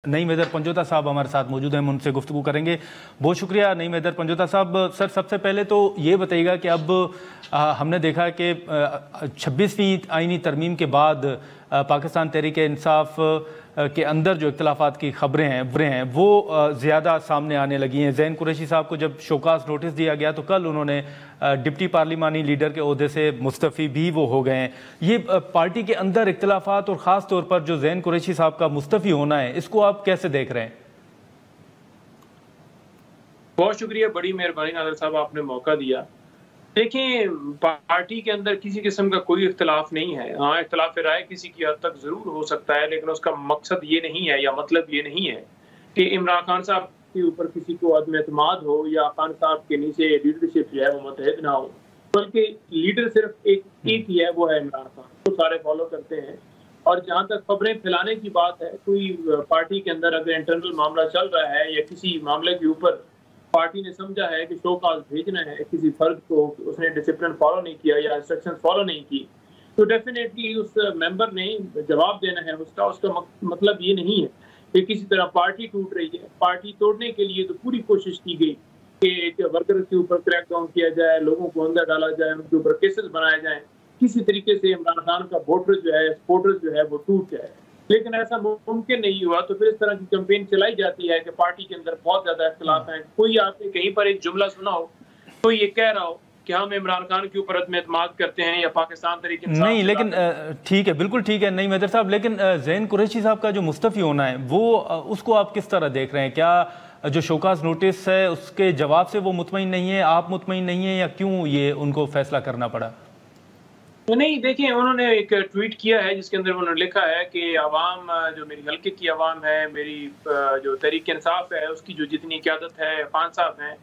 नईम हैदर पंजोता साहब हमारे साथ मौजूद हैं, हम उनसे गुफ्तगू करेंगे। बहुत शुक्रिया नईम हैदर पंजोता साहब। सर, सबसे पहले तो ये बताइएगा कि अब हमने देखा कि 26वीं आईनी तरमीम के बाद पाकिस्तान तहरीक इंसाफ के अंदर जो इख्तलाफात की खबरें हैं वो ज़्यादा सामने आने लगी हैं। ज़ैन कुरैशी साहब को जब शोकास नोटिस दिया गया तो कल उन्होंने डिप्टी पार्लिमानी लीडर के ओहदे से मुस्तफ़ी भी वो हो गए हैं। ये पार्टी के अंदर इख्तलाफात और ख़ास तौर पर जो ज़ैन कुरैशी साहब का मुस्तफ़ी होना है, इसको आप कैसे देख रहे हैं? बहुत शुक्रिया, बड़ी मेहरबानी नादर साहब, आपने मौका दिया। देखें, पार्टी के अंदर किसी किस्म का कोई इख्तलाफ नहीं है। हाँ, इख्तलाफ राय किसी की हद तक जरूर हो सकता है, लेकिन उसका मकसद ये नहीं है या मतलब ये नहीं है कि इमरान खान साहब के ऊपर किसी को अदम एतमाद हो या खान साहब के नीचे लीडरशिप जो है वो मुतहद ना हो, बल्कि लीडर सिर्फ एक ही है, वो है इमरान खान, तो सारे फॉलो करते हैं। और जहाँ तक खबरें फैलाने की बात है, कोई पार्टी के अंदर अगर इंटरनल मामला चल रहा है या किसी मामले के ऊपर पार्टी ने समझा है कि शो कॉज भेजना है किसी फर्द को, उसने डिसिप्लिन फॉलो नहीं किया या इंस्ट्रक्शन फॉलो नहीं की, तो डेफिनेटली उस मेंबर ने जवाब देना है। उसका मतलब ये नहीं है कि किसी तरह पार्टी टूट रही है। पार्टी तोड़ने के लिए तो पूरी कोशिश की गई कि एक वर्कर के ऊपर क्रैकडाउन किया जाए, लोगों को अंदर डाला जाए, उनके ऊपर केसेस बनाए जाए, किसी तरीके से इमरान खान का वोटर जो है, सपोर्टर जो है वो टूट जाए। लेकिन ऐसा मुमकिन नहीं हुआ, तो फिर इस तरह की कैंपेन चलाई जाती है कि पार्टी के अंदर बहुत ज्यादा इख्तलाफ हैं। कोई आपने कहीं पर एक जुमला सुना हो तो ये कह रहा हो कि हम इमरान खान के ऊपर अदम एतमाद करते हैं या पाकिस्तान तरीके नहीं, लेकिन ठीक है, बिल्कुल ठीक है नईम हैदर साहब, लेकिन ज़ैन कुरैशी साहब का जो मुस्तफ़ी होना है वो उसको आप किस तरह देख रहे हैं? क्या जो शोकास नोटिस है उसके जवाब से वो मुतमईन नहीं है, आप मुतमईन नहीं है, या क्यों ये उनको फैसला करना पड़ा? नहीं, देखिए, उन्होंने एक ट्वीट किया है जिसके अंदर उन्होंने लिखा है कि अवाम, जो मेरी हल्के की अवाम है, मेरी जो तहरीक इंसाफ है, उसकी जो जितनी क़यादत है, खान साहब हैं,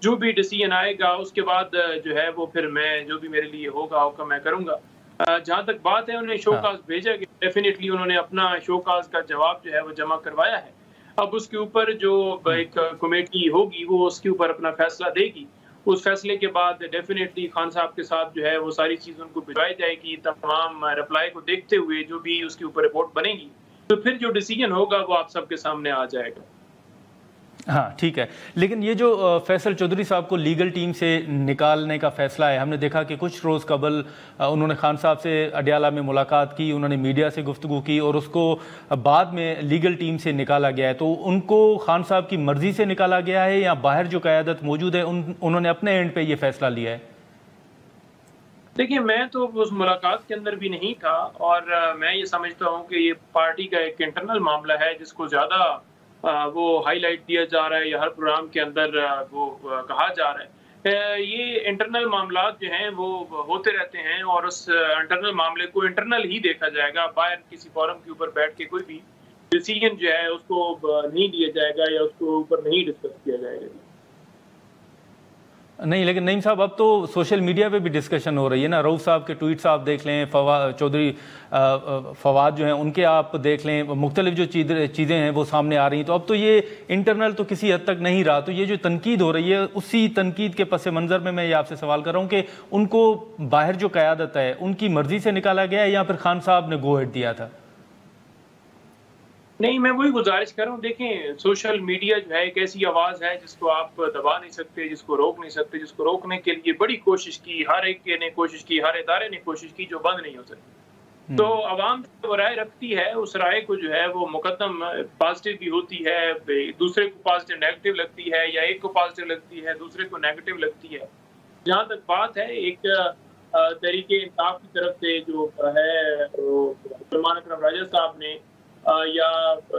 जो भी डिसीजन आएगा उसके बाद जो है वो फिर मैं जो भी मेरे लिए होगा हुक्म मैं करूँगा। जहाँ तक बात है, उन्हें शोकास भेजा गया, डेफिनेटली उन्होंने अपना शोकास का जवाब जो है वो जमा करवाया है। अब उसके ऊपर जो एक कमेटी होगी वो उसके ऊपर अपना फैसला देगी। उस फैसले के बाद डेफिनेटली खान साहब के साथ जो है वो सारी चीज़ उनको भिजवाई जाएगी। तमाम रिप्लाई को देखते हुए जो भी उसके ऊपर रिपोर्ट बनेगी, तो फिर जो डिसीजन होगा वो आप सबके सामने आ जाएगा। हाँ, ठीक है, लेकिन ये जो फैसल चौधरी साहब को लीगल टीम से निकालने का फैसला है, हमने देखा कि कुछ रोज़ कबल उन्होंने खान साहब से अडियाला में मुलाकात की, उन्होंने मीडिया से गुफ्तगू की और उसको बाद में लीगल टीम से निकाला गया है। तो उनको खान साहब की मर्ज़ी से निकाला गया है या बाहर जो क़यादत मौजूद है उन्होंने अपने एंड पे ये फैसला लिया है? देखिए, मैं तो उस मुलाकात के अंदर भी नहीं था और मैं ये समझता हूँ कि ये पार्टी का एक इंटरनल मामला है जिसको ज़्यादा वो हाईलाइट दिया जा रहा है या हर प्रोग्राम के अंदर वो कहा जा रहा है। ये इंटरनल मामलात जो हैं वो होते रहते हैं और उस इंटरनल मामले को इंटरनल ही देखा जाएगा। बाहर किसी फोरम के ऊपर बैठ के कोई भी डिसीजन जो है उसको नहीं लिया जाएगा या उसको ऊपर नहीं डिस्कस किया जाएगा। नहीं, लेकिन नईम साहब, अब तो सोशल मीडिया पे भी डिस्कशन हो रही है ना। रऊफ साहब के ट्वीट्स आप देख लें, चौधरी फवाद जो हैं उनके आप देख लें, मुख्तलिफ जो चीज़ें हैं वो सामने आ रही हैं। तो अब तो ये इंटरनल तो किसी हद तक नहीं रहा। तो ये जो तनकीद हो रही है, उसी तनकीद के पस मंज़र में मैं ये आपसे सवाल कर रहा हूँ कि उनको बाहर जो क़यादत है उनकी मर्ज़ी से निकाला गया है या फिर खान साहब ने गो हेड दिया था? नहीं, मैं वही गुजारिश कर रहा हूँ। देखें, सोशल मीडिया जो है एक ऐसी आवाज़ है जिसको आप दबा नहीं सकते, जिसको रोक नहीं सकते। जिसको रोकने के लिए बड़ी कोशिश की, हर एक ने कोशिश की, हर इदारे ने कोशिश की, जो बंद नहीं हो सकती। तो आवाम जो राय रखती है, उस राय को जो है वो मुकद्दम पॉजिटिव भी होती है, दूसरे को पॉजिटिव नेगेटिव लगती है, या एक को पॉजिटिव लगती है दूसरे को नेगेटिव लगती है। जहाँ तक बात है एक तहरीके इंसाफ की तरफ से जो है सलमान अकरम राजा साहब ने या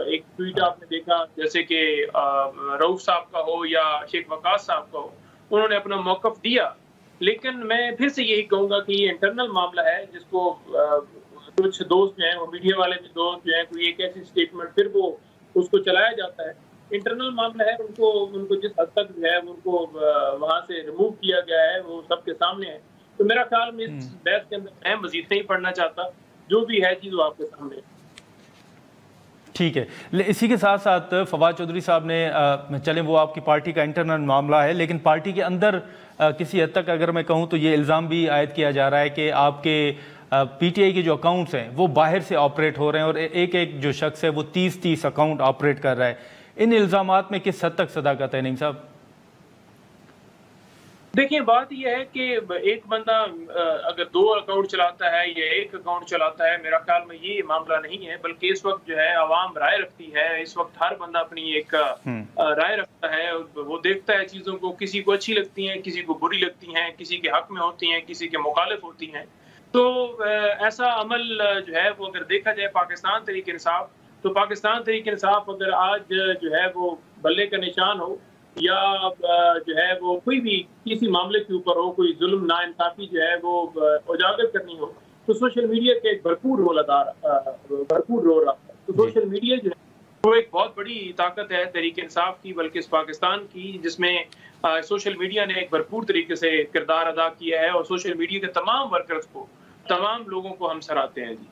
एक ट्वीट आपने देखा जैसे कि रऊफ साहब का हो या शेख वकास साहब का हो, उन्होंने अपना मौक़िफ़ दिया। लेकिन मैं फिर से यही कहूँगा कि ये इंटरनल मामला है जिसको कुछ दोस्त जो हैं, वो मीडिया वाले भी दोस्त जो हैं, कोई एक ऐसी स्टेटमेंट फिर वो उसको चलाया जाता है। इंटरनल मामला है, उनको जिस हद तक जो है उनको वहाँ से रिमूव किया गया है वो सबके सामने है। तो मेरा ख्याल में इस बहस के अंदर मैं मज़ीद नहीं पढ़ना चाहता, जो भी है चीज़ वो आपके सामने है। ठीक है, इसी के साथ साथ फवाद चौधरी साहब ने चलें वो आपकी पार्टी का इंटरनल मामला है, लेकिन पार्टी के अंदर किसी हद तक अगर मैं कहूँ तो ये इल्ज़ाम भी आयद किया जा रहा है कि आपके पीटीआई के जो अकाउंट्स हैं वो बाहर से ऑपरेट हो रहे हैं और एक एक जो शख्स है वो 30-30 अकाउंट ऑपरेट कर रहा है। इन इल्ज़ामात में किस हद तक सदाकत है नईम साहब? देखिए, बात यह है कि एक बंदा अगर 2 अकाउंट चलाता है या 1 अकाउंट चलाता है, मेरा ख्याल में ये मामला नहीं है, बल्कि इस वक्त जो है आवाम राय रखती है। इस वक्त हर बंदा अपनी एक राय रखता है, वो देखता है चीज़ों को, किसी को अच्छी लगती हैं, किसी को बुरी लगती हैं, किसी के हक में होती हैं, किसी के मुखालिफ होती हैं। तो ऐसा अमल जो है वो अगर देखा जाए पाकिस्तान तहरीक-ए-इंसाफ, तो पाकिस्तान तहरीक-ए-इंसाफ अगर आज जो है वो बल्ले का निशान हो या जो है वो कोई भी किसी मामले के ऊपर हो, कोई जुल्म नाइंसाफी जो है वो उजागर करनी हो, तो सोशल मीडिया का एक भरपूर रोल रहा है। तो सोशल मीडिया जो है वो एक बहुत बड़ी ताकत है तहरीक इंसाफ की, बल्कि इस पाकिस्तान की, जिसमें सोशल मीडिया ने एक भरपूर तरीके से किरदार अदा किया है और सोशल मीडिया के तमाम वर्कर्स को, तमाम लोगों को हम सराहते हैं जी।